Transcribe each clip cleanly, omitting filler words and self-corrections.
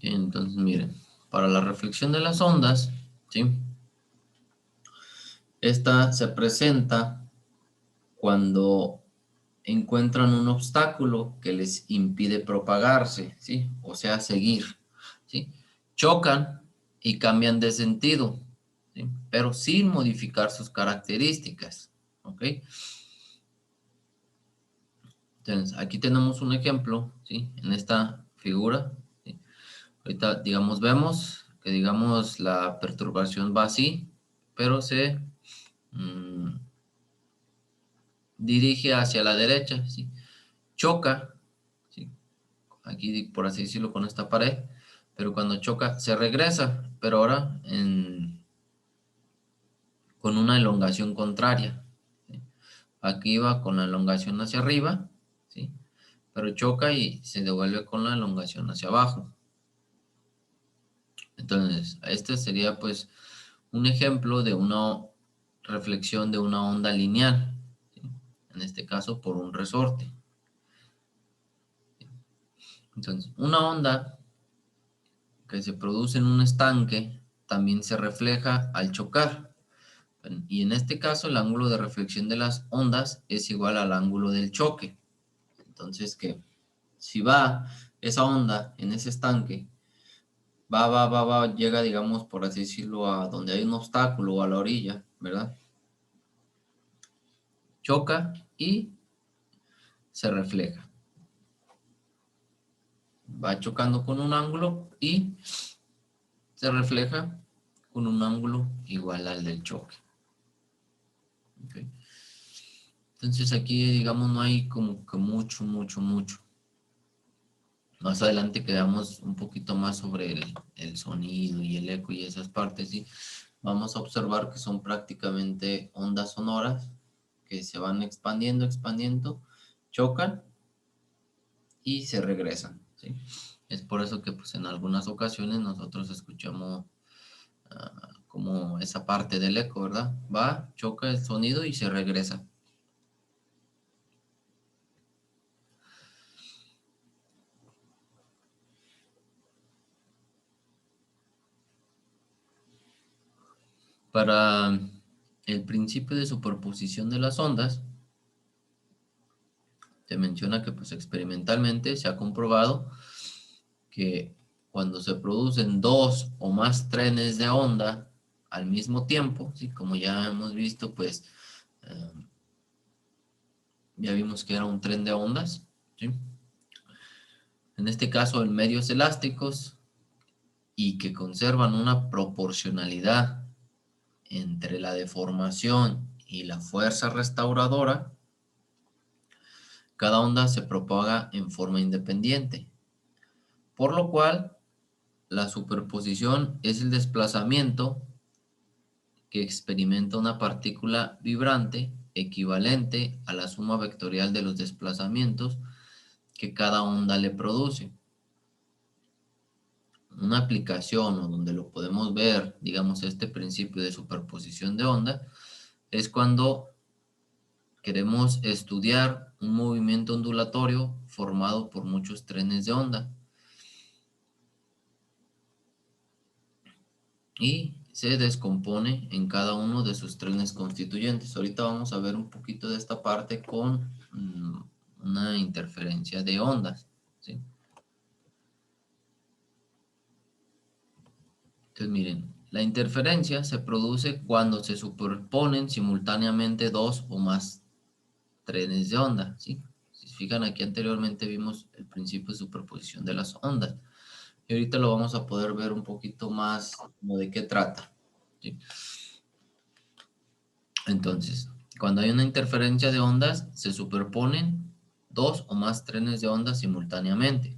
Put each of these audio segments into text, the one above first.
Entonces, miren, para la reflexión de las ondas, ¿sí? Esta se presenta cuando encuentran un obstáculo que les impide propagarse, ¿sí? O sea, seguir, ¿sí? Chocan y cambian de sentido, ¿sí? Pero sin modificar sus características, ¿ok? Entonces, aquí tenemos un ejemplo, ¿sí? En esta figura, ¿sí? Ahorita, digamos, vemos que, digamos, la perturbación va así, pero se dirige hacia la derecha, ¿sí? Choca, ¿sí? Aquí, por así decirlo, con esta pared, pero cuando choca se regresa, pero ahora con una elongación contraria, ¿sí? Aquí va con la elongación hacia arriba, ¿sí? Pero choca y se devuelve con la elongación hacia abajo. Entonces, este sería pues un ejemplo de una reflexión de una onda lineal, ¿sí? En este caso por un resorte. Entonces, una onda que se produce en un estanque también se refleja al chocar. Y en este caso el ángulo de reflexión de las ondas es igual al ángulo del choque. Entonces que si va esa onda en ese estanque, llega, digamos, por así decirlo, a donde hay un obstáculo o a la orilla, ¿verdad? Choca y se refleja. Va chocando con un ángulo y se refleja con un ángulo igual al del choque. ¿Okay? Entonces aquí, digamos, no hay como que mucho. Más adelante quedamos un poquito más sobre el sonido y el eco y esas partes, ¿sí? Vamos a observar que son prácticamente ondas sonoras que se van expandiendo, chocan y se regresan, ¿sí? Es por eso que pues en algunas ocasiones nosotros escuchamos como esa parte del eco, ¿verdad? Va, choca el sonido y se regresa. Para el principio de superposición de las ondas, te menciona que pues experimentalmente se ha comprobado que cuando se producen dos o más trenes de onda al mismo tiempo, ¿sí? Como ya hemos visto, pues eh, ya vimos que era un tren de ondas, ¿sí? En este caso en medios elásticos y que conservan una proporcionalidad entre la deformación y la fuerza restauradora, cada onda se propaga en forma independiente, por lo cual la superposición es el desplazamiento que experimenta una partícula vibrante equivalente a la suma vectorial de los desplazamientos que cada onda le produce. Una aplicación o donde lo podemos ver, digamos, este principio de superposición de onda, es cuando queremos estudiar un movimiento ondulatorio formado por muchos trenes de onda. Y se descompone en cada uno de sus trenes constituyentes. Ahorita vamos a ver un poquito de esta parte con una interferencia de ondas, ¿sí? Entonces miren, la interferencia se produce cuando se superponen simultáneamente dos o más trenes de onda, ¿sí? Si se fijan aquí anteriormente vimos el principio de superposición de las ondas. Y ahorita lo vamos a poder ver un poquito más como de qué trata, ¿sí? Entonces, cuando hay una interferencia de ondas, se superponen dos o más trenes de ondas simultáneamente.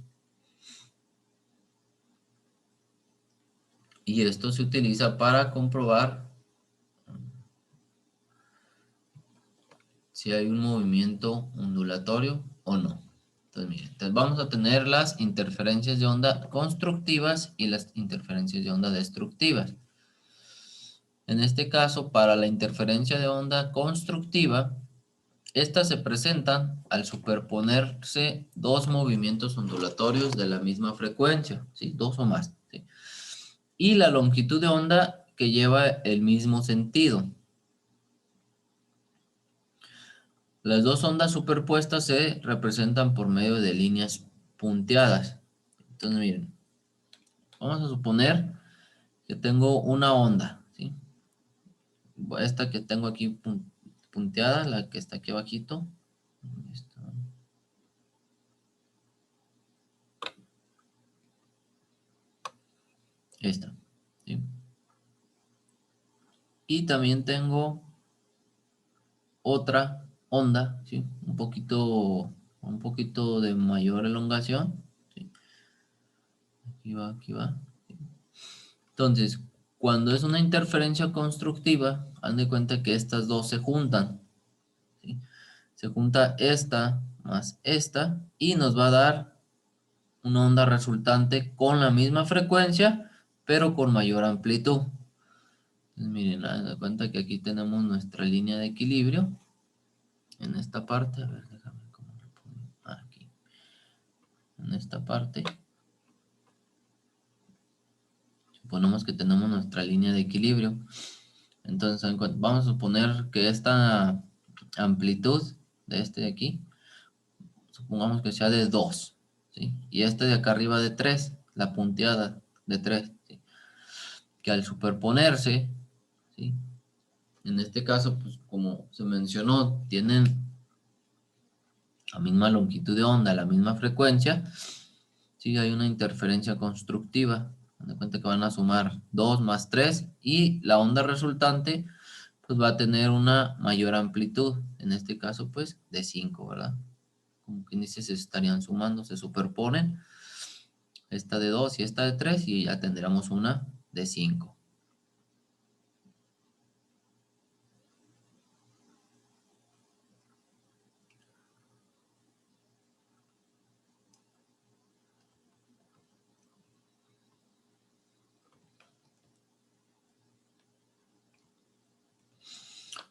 Y esto se utiliza para comprobar si hay un movimiento ondulatorio o no. Entonces, miren, entonces vamos a tener las interferencias de onda constructivas y las interferencias de onda destructivas. En este caso, para la interferencia de onda constructiva, Estas se presentan al superponerse dos movimientos ondulatorios de la misma frecuencia, ¿sí? Dos o más, ¿sí? Y la longitud de onda que lleva el mismo sentido. Las dos ondas superpuestas se representan por medio de líneas punteadas. Entonces, miren, vamos a suponer que tengo una onda, ¿sí? Esta que tengo aquí punteada, la que está aquí abajito. Esta, ¿sí? Y también tengo otra onda, ¿sí? Un poquito de mayor elongación, ¿sí? Aquí va, aquí va. Entonces, cuando es una interferencia constructiva, haz de cuenta que estas dos se juntan, ¿sí? Se junta esta más esta y nos va a dar una onda resultante con la misma frecuencia, pero con mayor amplitud. Entonces, miren, haz de cuenta que aquí tenemos nuestra línea de equilibrio. En esta parte, a ver, déjame cómo lo pongo. Aquí. En esta parte. Suponemos que tenemos nuestra línea de equilibrio. Entonces, vamos a suponer que esta amplitud de este de aquí, supongamos que sea de 2, ¿sí? Y este de acá arriba de 3, la punteada de 3, ¿sí? Que al superponerse, ¿sí? En este caso, pues como se mencionó, tienen la misma longitud de onda, la misma frecuencia, sí, hay una interferencia constructiva. De cuenta que van a sumar 2 más 3 y la onda resultante pues va a tener una mayor amplitud, en este caso pues de 5, ¿verdad? Como quien dice, se estarían sumando, se superponen esta de 2 y esta de 3 y ya tendríamos una de 5.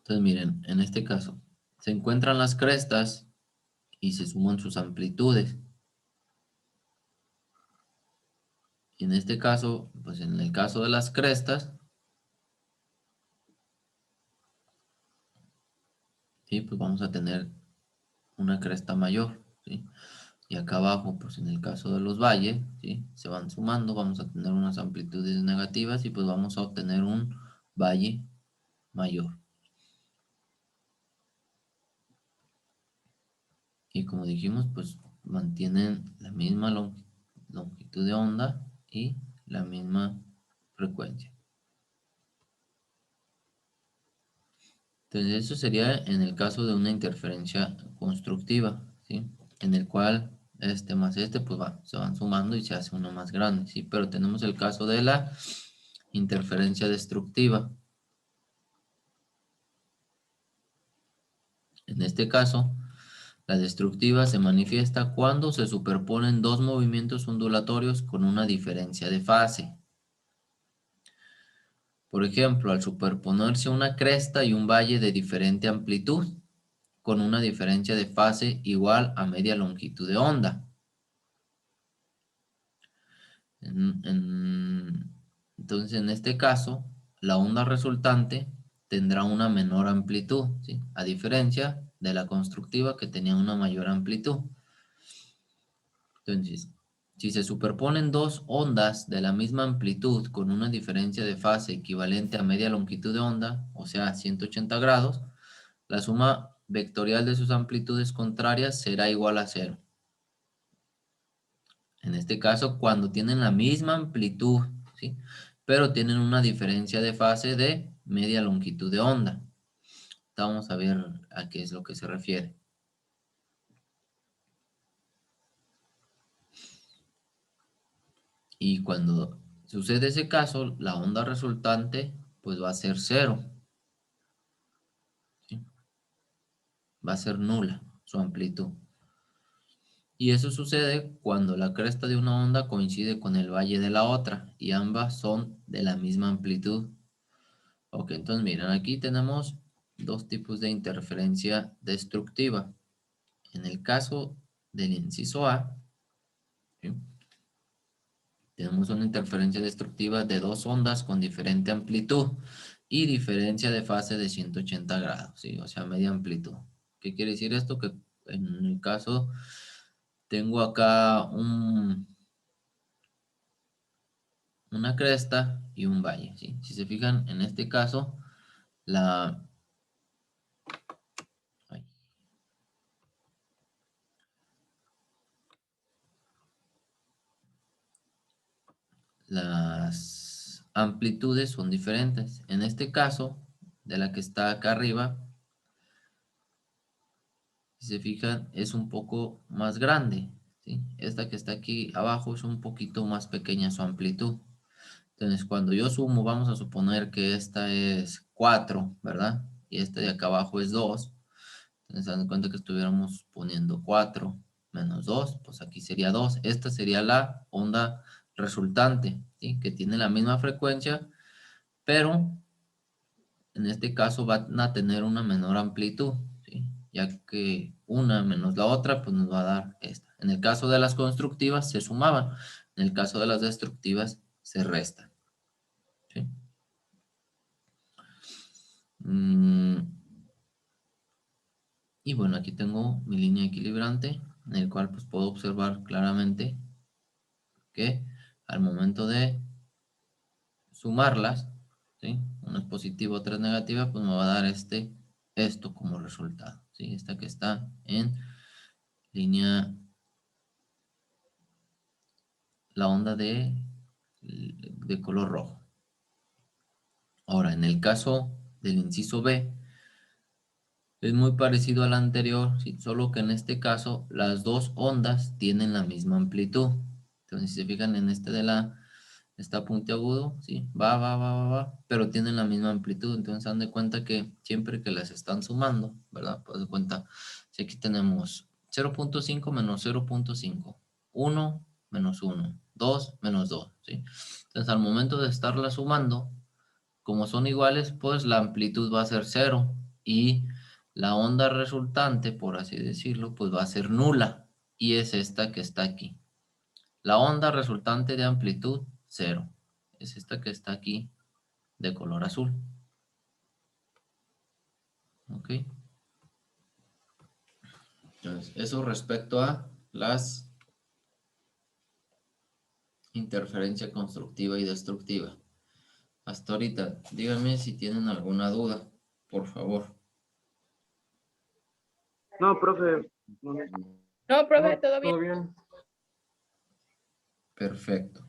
Entonces miren, en este caso se encuentran las crestas y se suman sus amplitudes. Y en este caso, pues en el caso de las crestas, ¿sí? Pues vamos a tener una cresta mayor, ¿sí? Y acá abajo, pues en el caso de los valles, ¿sí? Se van sumando, vamos a tener unas amplitudes negativas y pues vamos a obtener un valle mayor. Y como dijimos, pues mantienen la misma longitud de onda y la misma frecuencia. Entonces eso sería en el caso de una interferencia constructiva, ¿sí? En el cual este más este pues se van sumando y se hace uno más grande, ¿sí? Pero tenemos el caso de la interferencia destructiva. En este caso, la destructiva se manifiesta cuando se superponen dos movimientos ondulatorios con una diferencia de fase. Por ejemplo, al superponerse una cresta y un valle de diferente amplitud, con una diferencia de fase igual a media longitud de onda. Entonces, en este caso, la onda resultante tendrá una menor amplitud, ¿sí? A diferencia de la constructiva que tenía una mayor amplitud. Entonces, si se superponen dos ondas de la misma amplitud con una diferencia de fase equivalente a media longitud de onda, o sea, 180 grados, la suma vectorial de sus amplitudes contrarias será igual a 0. En este caso, cuando tienen la misma amplitud, ¿sí? Pero tienen una diferencia de fase de media longitud de onda. Vamos a ver a qué es lo que se refiere. Y cuando sucede ese caso, la onda resultante pues va a ser 0. ¿Sí? Va a ser nula su amplitud. Y eso sucede cuando la cresta de una onda coincide con el valle de la otra y ambas son de la misma amplitud. Ok, entonces miren, aquí tenemos dos tipos de interferencia destructiva. En el caso del inciso A, ¿sí? Tenemos una interferencia destructiva de dos ondas con diferente amplitud y diferencia de fase de 180 grados, ¿sí? O sea, media amplitud. ¿Qué quiere decir esto? Que en el caso tengo acá una cresta y un valle, ¿sí? Si se fijan, en este caso, la... ay, las amplitudes son diferentes. En este caso, de la que está acá arriba, si se fijan, es un poco más grande, ¿sí? Esta que está aquí abajo es un poquito más pequeña su amplitud. Entonces, cuando yo sumo, vamos a suponer que esta es 4, ¿verdad? Y esta de acá abajo es 2. Entonces, se dan cuenta que estuviéramos poniendo 4 menos 2, pues aquí sería 2. Esta sería la onda resultante, ¿sí? Que tiene la misma frecuencia, pero en este caso van a tener una menor amplitud, ¿sí? Ya que una menos la otra, pues nos va a dar esta. En el caso de las constructivas se sumaban, en el caso de las destructivas se restan, ¿sí? Y bueno, aquí tengo mi línea equilibrante, en el cual pues puedo observar claramente que al momento de sumarlas, ¿sí? Una es positiva, otra es negativa, pues me va a dar esto como resultado, ¿sí? Esta que está en línea, la onda de color rojo. Ahora, en el caso del inciso B, es muy parecido al anterior, ¿sí? Solo que en este caso las dos ondas tienen la misma amplitud. Entonces, si se fijan en este está puntiagudo, ¿sí? Va, pero tienen la misma amplitud. Entonces, dan de cuenta que siempre que las están sumando, ¿verdad? Pues de cuenta, si aquí tenemos 0.5 menos 0.5, 1 menos 1, 2 menos 2, ¿sí? Entonces, al momento de estarlas sumando, como son iguales, pues la amplitud va a ser 0 y la onda resultante, por así decirlo, pues va a ser nula y es esta que está aquí. La onda resultante de amplitud 0 es esta que está aquí de color azul. ¿Ok? Entonces, eso respecto a las interferencia constructiva y destructiva. Hasta ahorita, díganme si tienen alguna duda, por favor. No, profe. No, profe, No, todo bien. todo bien. Perfecto.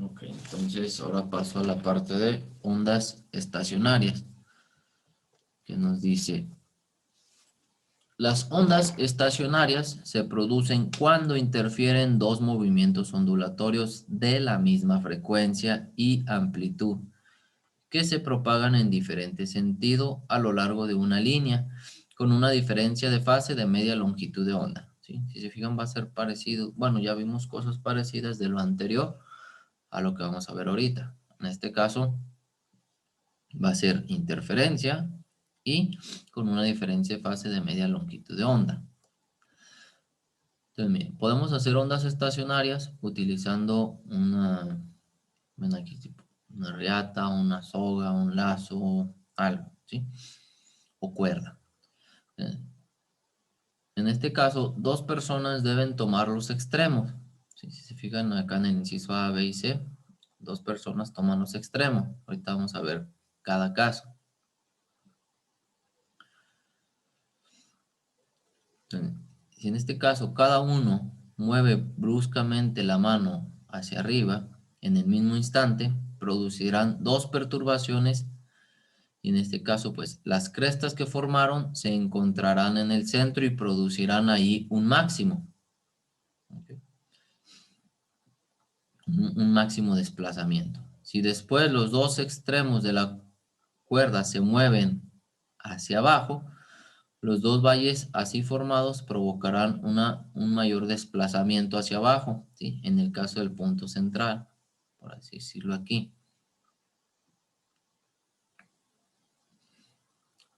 Ok, entonces ahora paso a la parte de ondas estacionarias, que nos dice, las ondas estacionarias se producen cuando interfieren dos movimientos ondulatorios de la misma frecuencia y amplitud, que se propagan en diferente sentido a lo largo de una línea, con una diferencia de fase de media longitud de onda, ¿sí? Si se fijan va a ser parecido, bueno, ya vimos cosas parecidas de lo anterior a lo que vamos a ver ahorita. En este caso va a ser interferencia y con una diferencia de fase de media longitud de onda. Entonces, miren, podemos hacer ondas estacionarias utilizando ven aquí, tipo, una riata, una soga, un lazo, algo, ¿sí? O cuerda. En este caso, dos personas deben tomar los extremos. ¿Sí? Si se fijan acá en el inciso A, B y C, dos personas toman los extremos. Ahorita vamos a ver cada caso. Entonces, si en este caso cada uno mueve bruscamente la mano hacia arriba en el mismo instante, producirán dos perturbaciones y en este caso pues las crestas que formaron se encontrarán en el centro y producirán ahí un máximo. ¿Okay? Un máximo desplazamiento. Si después los dos extremos de la cuerda se mueven hacia abajo, Los dos valles así formados provocarán un mayor desplazamiento hacia abajo, ¿sí? En el caso del punto central, por así decirlo aquí.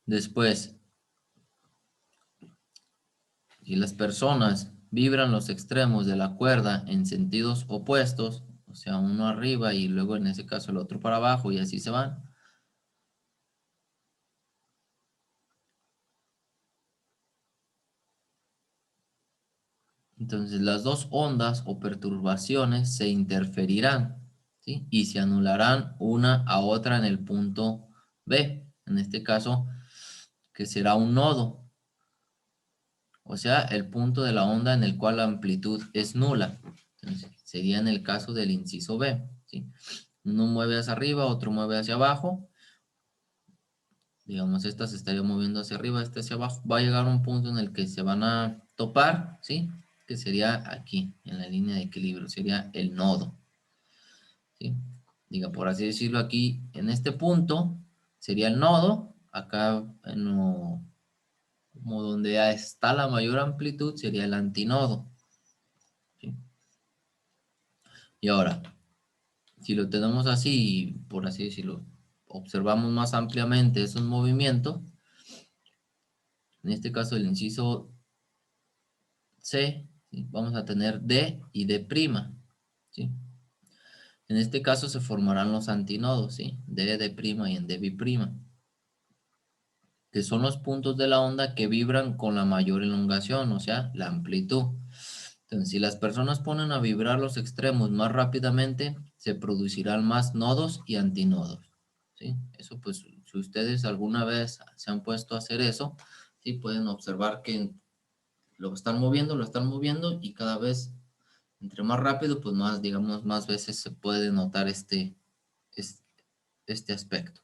Después, si las personas vibran los extremos de la cuerda en sentidos opuestos, o sea, uno arriba y luego en ese caso el otro para abajo y así se van, entonces las dos ondas o perturbaciones se interferirán, ¿sí? Y se anularán una a otra en el punto B, en este caso, que será un nodo, o sea, el punto de la onda en el cual la amplitud es nula. Entonces, sería en el caso del inciso B, ¿sí? Uno mueve hacia arriba, otro mueve hacia abajo. Digamos, esta se estaría moviendo hacia arriba, esta hacia abajo. Va a llegar a un punto en el que se van a topar, ¿sí? Que sería aquí, en la línea de equilibrio, sería el nodo, ¿sí? Diga, por así decirlo, aquí, en este punto, sería el nodo. Acá, como donde ya está la mayor amplitud, sería el antinodo, ¿sí? Y ahora, si lo tenemos así, por así decirlo, observamos más ampliamente esos movimientos, en este caso el inciso C, ¿sí? Vamos a tener D y D', ¿sí? En este caso se formarán los antinodos, ¿sí? D, D' y en D', que son los puntos de la onda que vibran con la mayor elongación, o sea, la amplitud. Entonces, si las personas ponen a vibrar los extremos más rápidamente, se producirán más nodos y antinodos, ¿sí? Eso pues, si ustedes alguna vez se han puesto a hacer eso, sí pueden observar que lo están moviendo y cada vez, entre más rápido, pues más, digamos, más veces se puede notar este aspecto.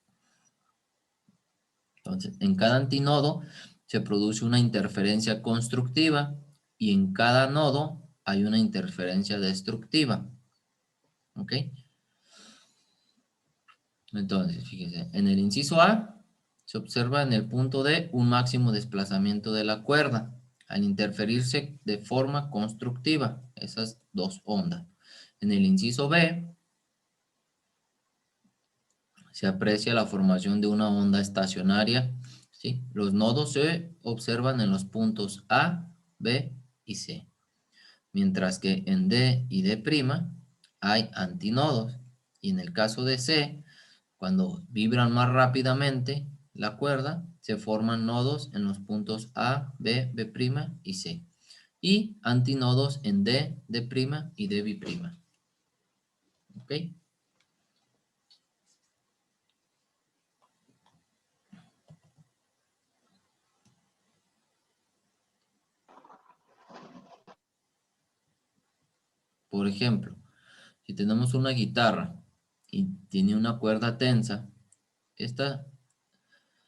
Entonces, en cada antinodo se produce una interferencia constructiva y en cada nodo hay una interferencia destructiva. ¿Ok? Entonces, fíjese, en el inciso A se observa en el punto D un máximo desplazamiento de la cuerda al interferirse de forma constructiva esas dos ondas. En el inciso B se aprecia la formación de una onda estacionaria, ¿sí? Los nodos se observan en los puntos A, B y C, mientras que en D y D' hay antinodos, y en el caso de C, cuando vibran más rápidamente la cuerda, se forman nodos en los puntos A, B, B' y C, y antinodos en D, D' y D'. ¿Ok? Por ejemplo, si tenemos una guitarra y tiene una cuerda tensa, esta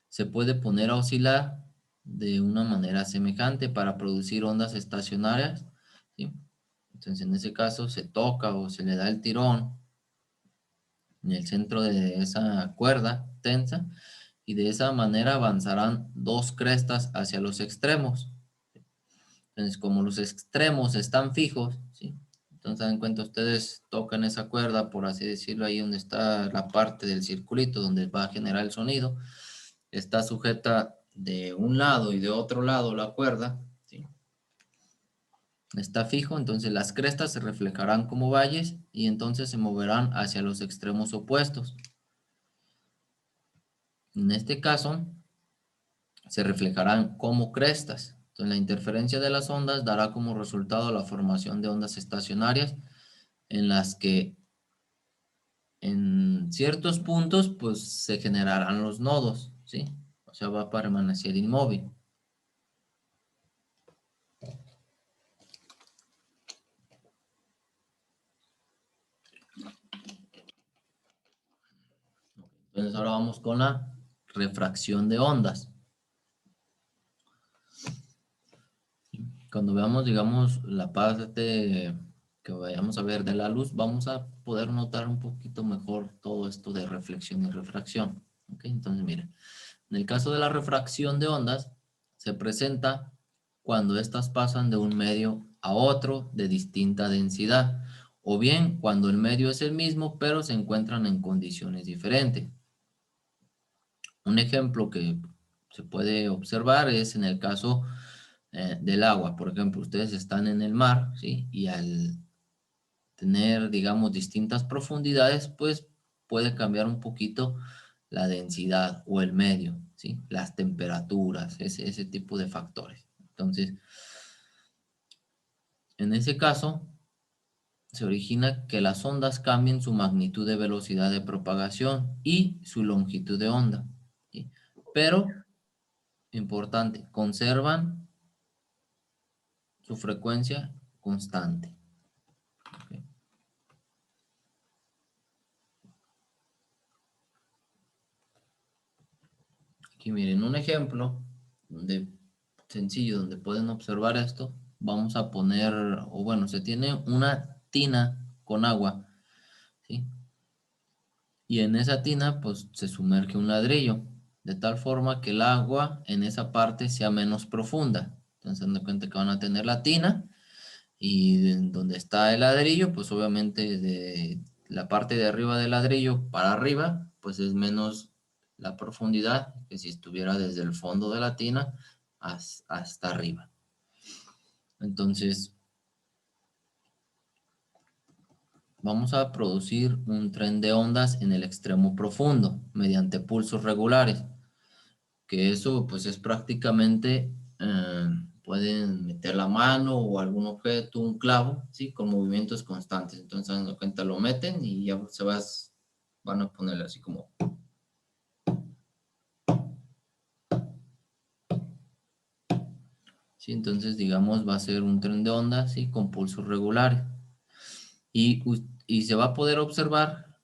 se puede poner a oscilar de una manera semejante para producir ondas estacionarias, ¿sí? Entonces, en ese caso, se toca o se le da el tirón en el centro de esa cuerda tensa y de esa manera avanzarán dos crestas hacia los extremos. Entonces, como los extremos están fijos, ¿sí? Entonces, dan cuenta, ustedes tocan esa cuerda, por así decirlo, ahí donde está la parte del circulito donde va a generar el sonido. Está sujeta de un lado y de otro lado la cuerda, ¿sí? Está fijo, entonces las crestas se reflejarán como valles y entonces se moverán hacia los extremos opuestos. En este caso, se reflejarán como crestas. Entonces, la interferencia de las ondas dará como resultado la formación de ondas estacionarias en las que en ciertos puntos pues se generarán los nodos, ¿sí? O sea, va a permanecer inmóvil. Entonces ahora vamos con la refracción de ondas. Cuando veamos, digamos, la parte que vayamos a ver de la luz, vamos a poder notar un poquito mejor todo esto de reflexión y refracción. ¿Ok? Entonces, miren, en el caso de la refracción de ondas, se presenta cuando éstas pasan de un medio a otro de distinta densidad, o bien cuando el medio es el mismo, pero se encuentran en condiciones diferentes. Un ejemplo que se puede observar es en el caso del agua. Por ejemplo, ustedes están en el mar, ¿sí? Y al tener, digamos, distintas profundidades, pues puede cambiar un poquito la densidad o el medio, ¿sí? Las temperaturas, ese tipo de factores. Entonces, en ese caso, se origina que las ondas cambien su magnitud de velocidad de propagación y su longitud de onda, ¿sí? Pero, importante, conservan su frecuencia constante. ¿Ok? Aquí miren un ejemplo sencillo donde pueden observar esto. Vamos a poner, o bueno, se tiene una tina con agua, ¿sí? Y en esa tina pues se sumerge un ladrillo, de tal forma que el agua en esa parte sea menos profunda. Entonces, dando cuenta que van a tener la tina y en donde está el ladrillo, pues obviamente de la parte de arriba del ladrillo para arriba, pues es menos la profundidad que si estuviera desde el fondo de la tina hasta arriba. Entonces, vamos a producir un tren de ondas en el extremo profundo mediante pulsos regulares, que eso pues es prácticamente, pueden meter la mano o algún objeto, un clavo, ¿sí? Con movimientos constantes. Entonces, dando cuenta, lo meten y ya van a ponerle así como... ¿Sí? Entonces, digamos, va a ser un tren de ondas, ¿sí? Con pulsos regulares. Y se va a poder observar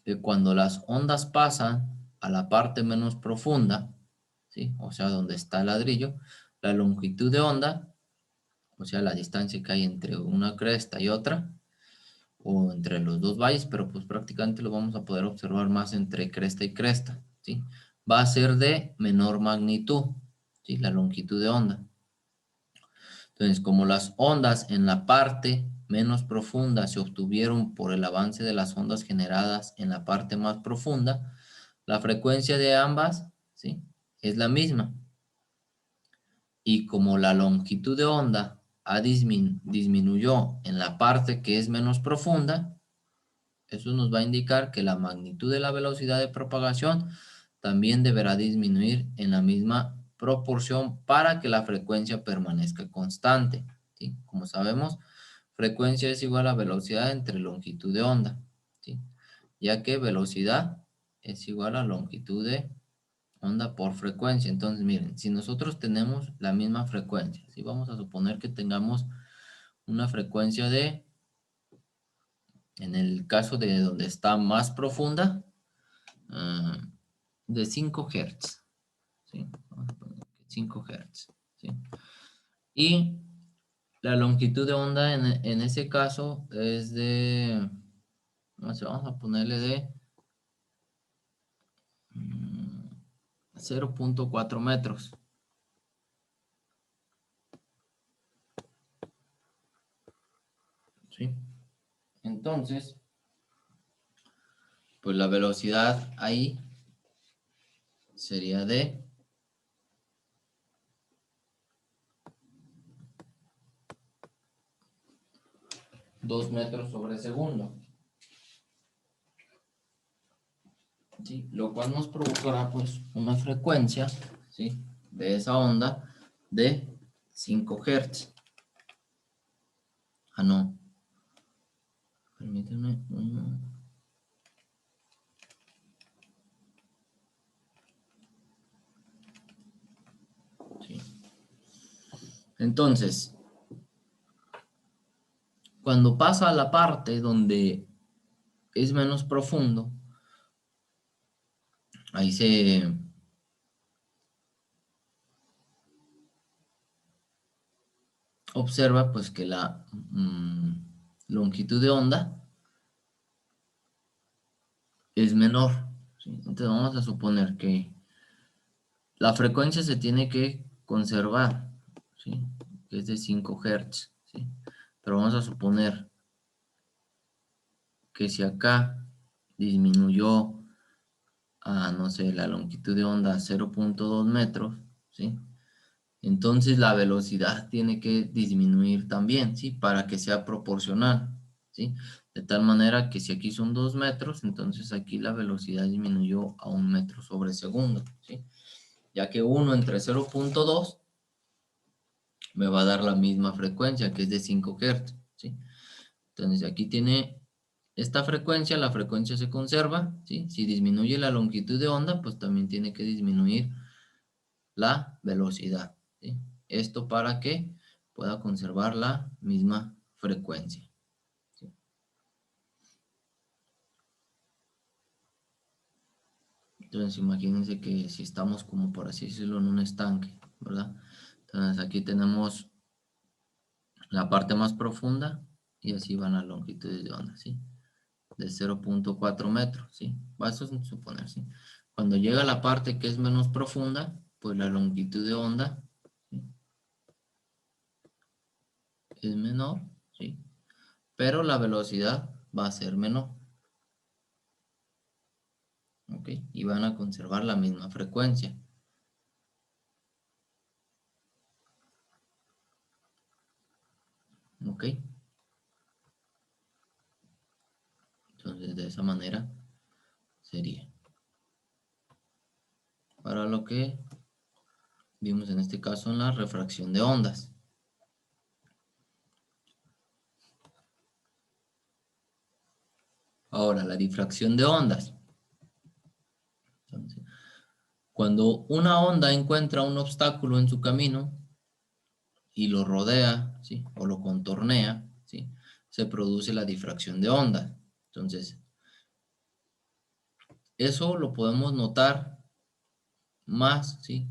que cuando las ondas pasan a la parte menos profunda, ¿sí? O sea, donde está el ladrillo, la longitud de onda, o sea, la distancia que hay entre una cresta y otra, o entre los dos valles, pero pues prácticamente lo vamos a poder observar más entre cresta y cresta, ¿sí? Va a ser de menor magnitud, ¿sí? La longitud de onda. Entonces, como las ondas en la parte menos profunda se obtuvieron por el avance de las ondas generadas en la parte más profunda, la frecuencia de ambas, ¿sí? Es la misma. Y como la longitud de onda disminuyó en la parte que es menos profunda, eso nos va a indicar que la magnitud de la velocidad de propagación también deberá disminuir en la misma proporción para que la frecuencia permanezca constante, ¿sí? Como sabemos, frecuencia es igual a velocidad entre longitud de onda, ¿sí? Ya que velocidad es igual a longitud de onda por frecuencia. Entonces, miren, si nosotros tenemos la misma frecuencia, si vamos a suponer que tengamos una frecuencia de, en el caso de donde está más profunda, de 5 Hz, ¿sí? Vamos a poner 5 Hz, ¿sí? Y la longitud de onda en ese caso es de, no sé, vamos a ponerle de 0.4 metros. ¿Sí? Entonces, pues la velocidad ahí sería de 2 metros sobre segundo. ¿Sí? Lo cual nos provocará pues una frecuencia, ¿sí? De esa onda de 5 Hz. Ah, no. Permíteme uno. Sí. Entonces, cuando pasa a la parte donde es menos profundo, ahí se observa pues que la longitud de onda es menor, ¿sí? Entonces vamos a suponer que la frecuencia se tiene que conservar, ¿sí? Que es de 5 Hz, ¿sí? Pero vamos a suponer que si acá disminuyó a, no sé, la longitud de onda a 0.2 metros, ¿sí? Entonces la velocidad tiene que disminuir también, ¿sí? Para que sea proporcional, ¿sí? De tal manera que si aquí son 2 metros, entonces aquí la velocidad disminuyó a 1 metro sobre segundo, ¿sí? Ya que 1 entre 0.2 me va a dar la misma frecuencia, que es de 5 Hz, ¿sí? Entonces aquí tiene esta frecuencia, la frecuencia se conserva, ¿sí? Si disminuye la longitud de onda, pues también tiene que disminuir la velocidad, ¿sí? Esto para que pueda conservar la misma frecuencia, ¿sí? Entonces imagínense que si estamos como por así decirlo en un estanque, ¿verdad? Entonces aquí tenemos la parte más profunda y así van las longitudes de onda, ¿sí? De 0.4 metros, ¿sí? Eso es suponer, ¿sí? Cuando llega a la parte que es menos profunda, pues la longitud de onda, ¿sí? Es menor, ¿sí? Pero la velocidad va a ser menor, ¿ok? Y van a conservar la misma frecuencia, ¿ok? Entonces de esa manera sería. Para lo que vimos en este caso en la refracción de ondas. Ahora, la difracción de ondas. Entonces, cuando una onda encuentra un obstáculo en su camino y lo rodea, ¿sí? O lo contornea, ¿sí? Se produce la difracción de ondas. Entonces, eso lo podemos notar más, ¿sí?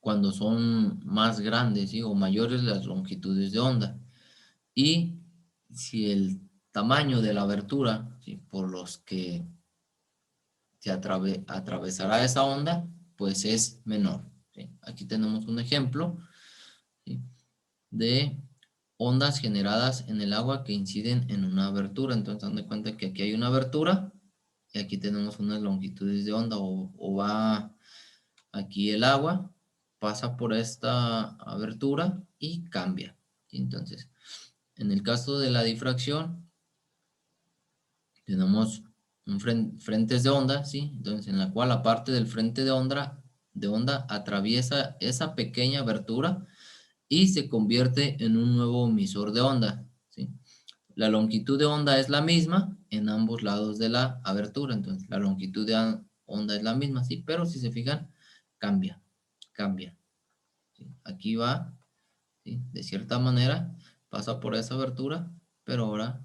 Cuando son más grandes, ¿sí? O mayores las longitudes de onda. Y si el tamaño de la abertura, ¿sí? Por los que se atravesará esa onda, pues es menor, ¿sí? Aquí tenemos un ejemplo, ¿sí? De ondas generadas en el agua que inciden en una abertura. Entonces, dan de cuenta que aquí hay una abertura y aquí tenemos unas longitudes de onda o va aquí el agua, pasa por esta abertura y cambia, ¿sí? Entonces, en el caso de la difracción, tenemos frentes de onda, ¿sí? Entonces, en la cual la parte del frente de onda atraviesa esa pequeña abertura y se convierte en un nuevo emisor de onda, ¿sí? La longitud de onda es la misma en ambos lados de la abertura, entonces la longitud de onda es la misma, ¿sí? Pero si se fijan, cambia, ¿sí? Aquí va, ¿sí? De cierta manera, pasa por esa abertura, pero ahora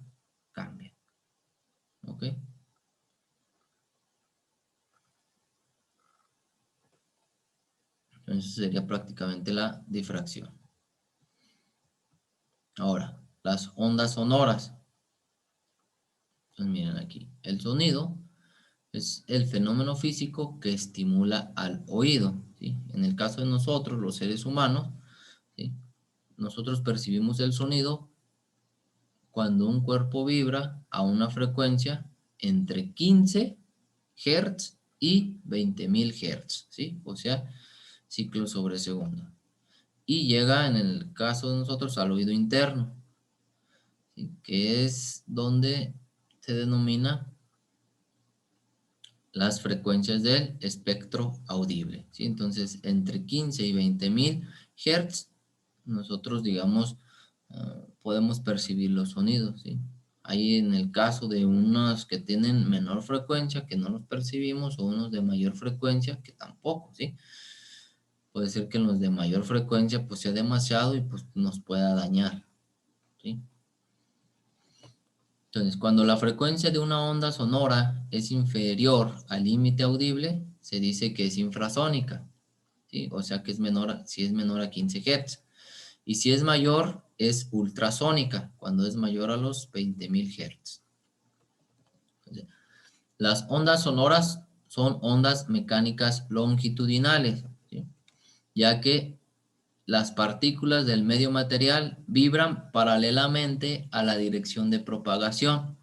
cambia, ¿ok? Entonces sería prácticamente la difracción. Ahora, las ondas sonoras. Entonces miren aquí, el sonido es el fenómeno físico que estimula al oído, ¿sí? En el caso de nosotros, los seres humanos, ¿sí? Nosotros percibimos el sonido cuando un cuerpo vibra a una frecuencia entre 15 Hz y 20.000 Hz, ¿sí? O sea, ciclos sobre segundo. Y llega en el caso de nosotros al oído interno, ¿sí? Que es donde se denomina las frecuencias del espectro audible, ¿sí? Entonces, entre 15 y 20.000 Hz, nosotros, digamos, podemos percibir los sonidos, ¿sí? Ahí en el caso de unos que tienen menor frecuencia, que no los percibimos, o unos de mayor frecuencia, que tampoco, ¿sí? Puede ser que en los de mayor frecuencia, pues sea demasiado y pues nos pueda dañar, ¿sí? Entonces, cuando la frecuencia de una onda sonora es inferior al límite audible, se dice que es infrasónica, ¿sí? O sea que es menor, si es menor a 15 Hz. Y si es mayor, es ultrasónica, cuando es mayor a los 20.000 Hz. Entonces, las ondas sonoras son ondas mecánicas longitudinales, ¿sí? ya que las partículas del medio material vibran paralelamente a la dirección de propagación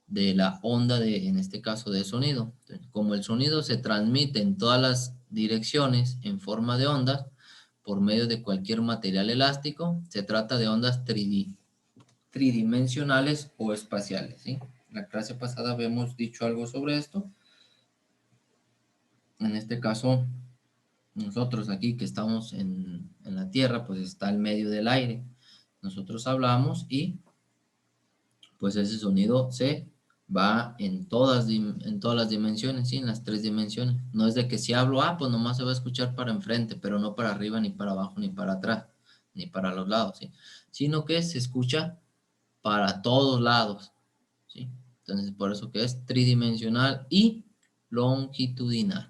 de la onda en este caso, de sonido. Entonces, como el sonido se transmite en todas las direcciones en forma de ondas por medio de cualquier material elástico, se trata de ondas tridimensionales o espaciales, ¿sí? En la clase pasada habíamos dicho algo sobre esto. En este caso, nosotros aquí que estamos en la Tierra, pues está el medio del aire. Nosotros hablamos y pues ese sonido se va en todas las dimensiones, ¿sí? En las 3 dimensiones. No es de que si hablo, pues nomás se va a escuchar para enfrente, pero no para arriba, ni para abajo, ni para atrás, ni para los lados, ¿sí? Sino que se escucha para todos lados, ¿sí? Entonces, por eso que es tridimensional y longitudinal.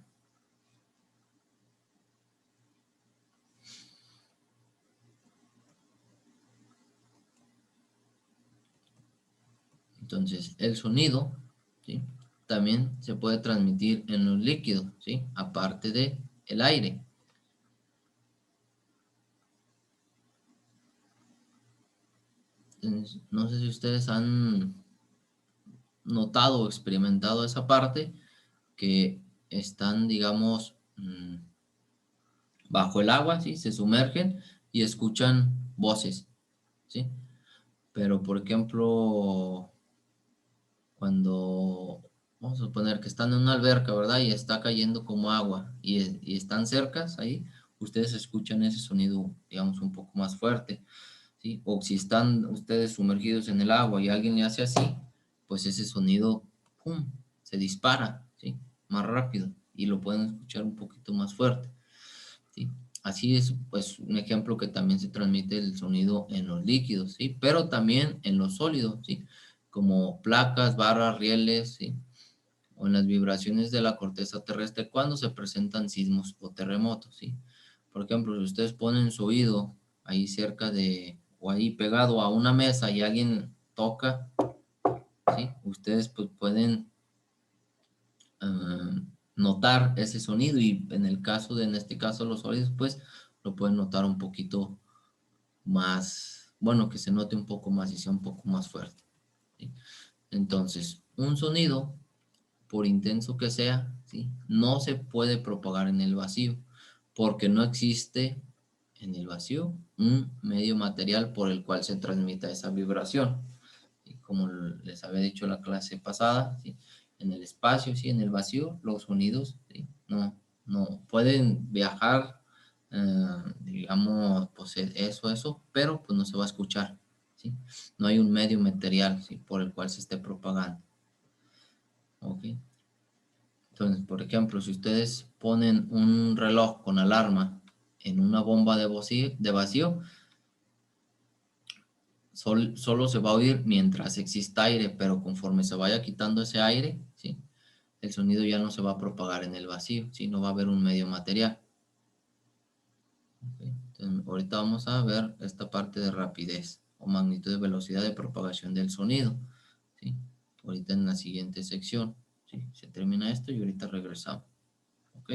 Entonces, el sonido, ¿sí? También se puede transmitir en los líquidos, ¿sí? Aparte de el aire. Entonces, no sé si ustedes han notado o experimentado esa parte que están, digamos, bajo el agua, ¿sí? Se sumergen y escuchan voces, ¿sí? Pero, por ejemplo, cuando, vamos a suponer que están en una alberca, ¿verdad? Y está cayendo como agua y están cercas ahí, ustedes escuchan ese sonido, digamos, un poco más fuerte, ¿sí? O si están ustedes sumergidos en el agua y alguien le hace así, pues ese sonido, ¡pum!, se dispara, ¿sí? Más rápido y lo pueden escuchar un poquito más fuerte, ¿sí? Así es, pues, un ejemplo que también se transmite el sonido en los líquidos, ¿sí? Pero también en los sólidos, ¿sí? Como placas, barras, rieles, ¿sí? O en las vibraciones de la corteza terrestre cuando se presentan sismos o terremotos, ¿sí? Por ejemplo, si ustedes ponen su oído ahí cerca de, o ahí pegado a una mesa y alguien toca, ¿sí? Ustedes pues pueden notar ese sonido y en este caso los oídos, pues lo pueden notar un poquito más, bueno, que se note un poco más y sea un poco más fuerte, ¿sí? Entonces, un sonido, por intenso que sea, ¿sí?, no se puede propagar en el vacío, porque no existe en el vacío un medio material por el cual se transmita esa vibración. Y como les había dicho la clase pasada, ¿sí?, en el espacio, ¿sí?, en el vacío, los sonidos, ¿sí?, no pueden viajar, digamos, pues eso, pero pues no se va a escuchar, ¿sí? No hay un medio material, ¿sí?, por el cual se esté propagando. ¿Ok? Entonces, por ejemplo, si ustedes ponen un reloj con alarma en una bomba de vacío, solo se va a oír mientras exista aire, pero conforme se vaya quitando ese aire, ¿sí?, el sonido ya no se va a propagar en el vacío, ¿sí? No va a haber un medio material. ¿Okay? Entonces, ahorita vamos a ver esta parte de rapidez o magnitud de velocidad de propagación del sonido, ¿sí? Ahorita en la siguiente sección, ¿sí? Se termina esto y ahorita regresamos. ¿Ok?